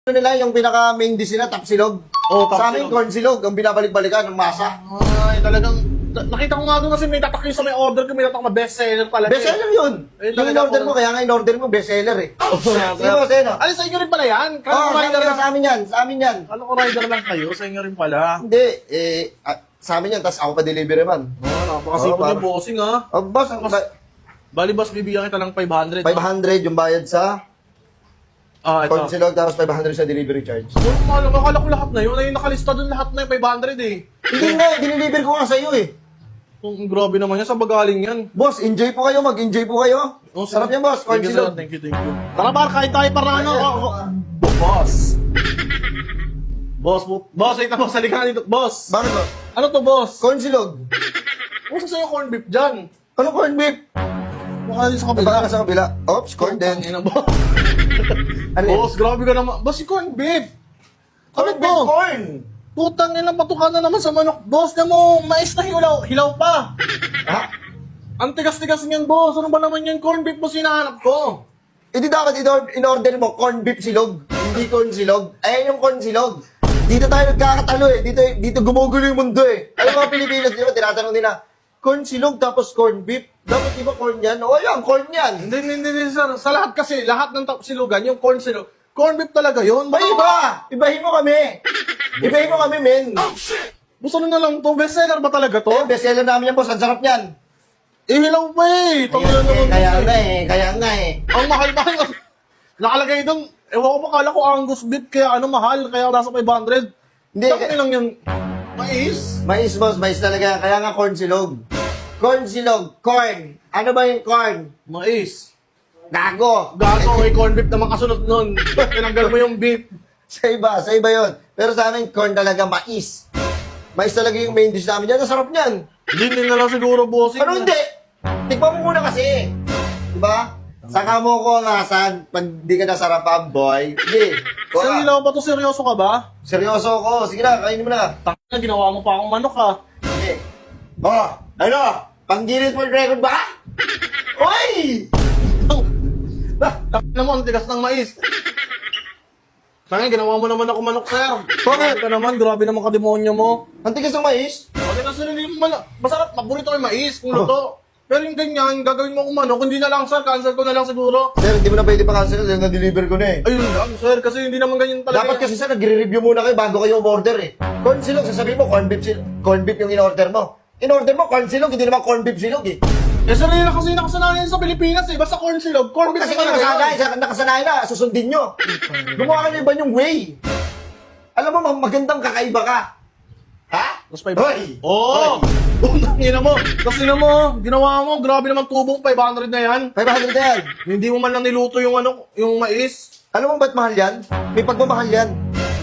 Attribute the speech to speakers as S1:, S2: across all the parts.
S1: Ano nila yung pinaka main dish nila, tapsilog.
S2: Oh,
S1: Sa amin,
S2: tapsilog.
S1: corn silog, ang binabalik-balikan ng masa.
S2: Ay, talagang, nakita ko nga doon kasi may tatak yung sa may order ko, may tatak na bestseller talaga.
S1: Bestseller yun.
S2: Eh,
S1: Yung
S2: talaga
S1: in-order
S2: po.
S1: mo, kaya nga in-order mo, bestseller eh. Sige
S2: Ano
S1: mo, sa'yo.
S2: Ay, sa inyo rin pala yan? Kala
S1: Oo,
S2: ko rider lang.
S1: sa amin yan, sa amin yan.
S2: Kala ko rider lang kayo, sa inyo rin pala.
S1: Hindi, sa amin yan, tapos ako pa delivery man.
S2: Napakasipag
S1: Oo,
S2: yung bossing ha.
S1: Oh, boss,
S2: Bali boss, bibigyan kita ng 500.
S1: 500 yung bayad sa
S2: Ito.
S1: corn silog, tapos 500 sa delivery charge.
S2: Akala ko lahat na yun. Ay, nakalista doon lahat na yung 500 eh.
S1: Hindi nga, diniliver ko nga sa iyo eh.
S2: Grabe naman yan. Saan ba galing yan?
S1: Boss, enjoy po kayo, mag-enjoy po kayo.
S2: Oh,
S1: Sarap yan, boss, corn
S2: Thank you,
S1: silog.
S2: sir. Thank you. Tara par, kain tayo para ano. Boss. Boss, wait na boss. Halika dito. Boss.
S1: Bakit ba?
S2: Ano to, boss?
S1: Corn silog.
S2: Kung sa'yo corn beef dyan.
S1: Ano corn beef?
S2: Mukha din sa
S1: Baka
S2: kabila.
S1: ka sa kabila. Oops, corn din.
S2: Ina, boss.
S1: Ano yun?
S2: Boss, grabe ka naman. Boss, si corn beef. Ano
S1: Corn beef,
S2: to?
S1: corn.
S2: Putang ina, patukan na naman sa manok. Boss, na mo, mais na hilaw pa.
S1: Ha?
S2: Ang tigas-tigas niyan, boss. Ano ba naman yung corn beef mo sinahanap ko?
S1: Hindi dapat in-order mo corn beef silog, hindi corn silog. Ayan yung corn silog. Dito tayo nagkakatalo eh. Dito gumugulo yung mundo eh. Alam mga Pilipinas, di ba, tinatanong nila, corn silog tapos corn beef. Dapat di ba corn yan? O yan, corn yan.
S2: Hindi, sir. Sa lahat kasi, lahat ng silugan, yung corn silog, corn beef talaga yun.
S1: May iba! Ibahin mo kami! Ibahin mo kami, men!
S2: Gusto na lang to. Bestseller ba talaga to?
S1: Oh, bestseller namin yan, boss. Ang sarap yan.
S2: Hilaw pa eh. Ito na naman.
S1: Kaya nga eh.
S2: Ang mahal pa. Nakalagay doon. Ewan ko makala ko Angus beef, kaya mahal. Kaya nasa 500.
S1: Hindi,
S2: Tapos lang yung mais.
S1: mais, boss. Mais talaga. Kaya nga corn silog. Corn silog. Corn. Ano ba yung corn?
S2: Mais.
S1: Gago.
S2: Gago, may corn beef naman kasunod nun. Tinanggal mo yung beef.
S1: Sa iba yun. Pero sa amin, corn talaga, mais. Mais talaga yung main dish namin yan. Ang sarap niyan.
S2: Hindi na lang siguro, bossing.
S1: Ano hindi? Tikman mo muna kasi. Diba? Saka mo ko angasan pag di ka nasarapan, boy. Sige.
S2: Sir, hilaw ba to? Seryoso ka ba?
S1: Seryoso ko. Sige na, kainin mo na.
S2: Tangina, ginawa mo pa akong manok ha.
S1: Sige. Oh, ano? Pang-Guinness World Record ba? Oy!
S2: Tangina mo, ang tigas ng mais. Tangina, ginawa mo naman ako manok, sir.
S1: Bakit?
S2: Ka naman, grabe naman ka-demonyo mo.
S1: Ang tigas ng mais?
S2: Kasi kasi hindi mo masarap, paborito ko yung mais kung luto. Pero yung ganyan, gagawin mo kung manok, hindi na lang, sir. Cancel ko na lang siguro.
S1: Sir, hindi mo na pwede pa-cancel dahil na-deliver ko na eh.
S2: Ayun lang, sir, kasi hindi naman ganyan talaga.
S1: Dapat kasi sir, nagre-review muna kayo bago kayo umorder eh. Corn silog, sasabihin mo, corn beef yung in-order mo. In-order mo, corn silog, hindi naman corn beef silog eh.
S2: Eh, sir, yun na kasi nakasanayan sa Pilipinas eh. Basta corn silog, corn beef
S1: Kasi
S2: talaga yun.
S1: nakasanayan na, susundin nyo. Gumawa ka na iba yung way. Alam mo, magandang kakaiba ka. Ha?
S2: Tapos 500.
S1: Hoy!
S2: Oo! Ina mo! Kasi na mo, ginawa mo, grabe naman tubong 500 na yan.
S1: 500 na yan.
S2: Hindi mo man lang niluto yung yung mais.
S1: Alam mo ba't mahal yan? May pagmamahal yan.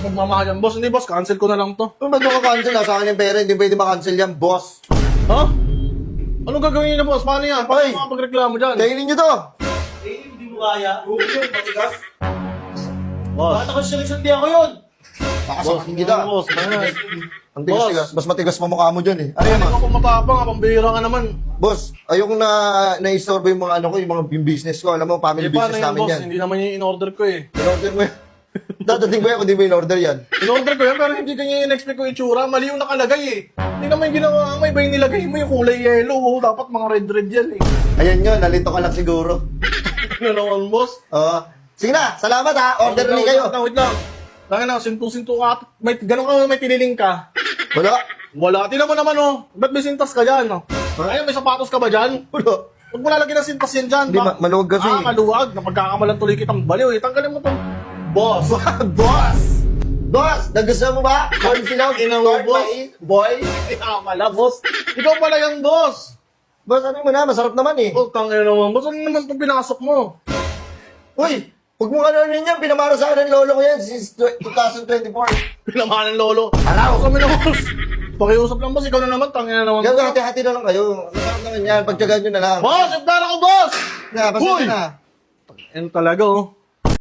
S2: Magmamahal yan, boss. Hindi, boss, cancel ko na lang to.
S1: Kung ba't mo ka-cancel, nasa akin yung pera, hindi pwede makancel yan, boss.
S2: Ha? Anong gagawin niyo na, boss? Paano yan? Paano
S1: Hoy!
S2: makapagreklamo dyan?
S1: Kainin nyo to.
S3: Hindi mo kaya. Oo, yun, matigas.
S2: Boss.
S3: Bakit ako selection di ako yun?
S1: Pakasamahin kita.
S2: Boss, ano?
S1: Ang tigas-tigas. Mas matigas pa mukha mo dyan eh. Ano yan,
S2: Ano
S1: ma?
S2: ako matapang, pambihira ka naman.
S1: Boss, ayoko na-istorbo yung mga ano ko, yung business ko. Alam mo, family
S2: Eh, paano
S1: business
S2: yan,
S1: namin
S2: boss?
S1: yan.
S2: Hindi naman yung in-order ko eh.
S1: In-order mo yan. Dadating ko yan kung di mo in-order yan.
S2: In-order ko yan, pero hindi kanya yung expect ko itsura. Mali yung nakalagay eh. Hindi naman yung ginawa mo, iba yung nilagay mo yung kulay yellow. Oh, dapat mga red yan eh.
S1: Ayan yun, nalito ka lang siguro.
S2: Ano naman, boss?
S1: Oo. Sige na, salamat ha. Order ni kayo.
S2: Wait lang. Lang na, sinto-sinto ka. Ganun ka, may tiniling ka.
S1: Wala.
S2: Wala. Tingnan mo naman, oh. Ba't may sintas ka dyan, oh? Ayun, may sapatos ka ba dyan?
S1: Wala.
S2: Huwag mo lalagyan ng sintas yan dyan.
S1: Hindi, maluwag kasi.
S2: Maluwag. Napagkakamalan tuloy kitang baliw, eh. Tanggalin mo tong boss.
S1: Boss! Boss! Nagustuhan mo ba? Corn silog?
S2: Ina mo,
S1: Corn
S2: boss.
S1: mais? Boy?
S2: Pala, boss. Ikaw pala yung boss.
S1: Boss, ano mo na? Masarap naman eh.
S2: Oh, tangin naman. Boss, ano naman itong pinasok mo?
S1: Uy! Huwag mo ano yan. Pinamara sa akin ng lolo ko yan since 2024.
S2: Pinamahan ng lolo.
S1: Alaw!
S2: Kami na, boss. Pakiusap lang, boss. Ikaw na naman. Tangin na naman.
S1: Gawin, hati-hati na lang kayo. Masarap naman yan. Pagtyagaan nyo na lang.
S2: Boss, yung pera ko, boss!
S1: Na, pasensya
S2: Uy!
S1: na.
S2: Yan talaga, oh.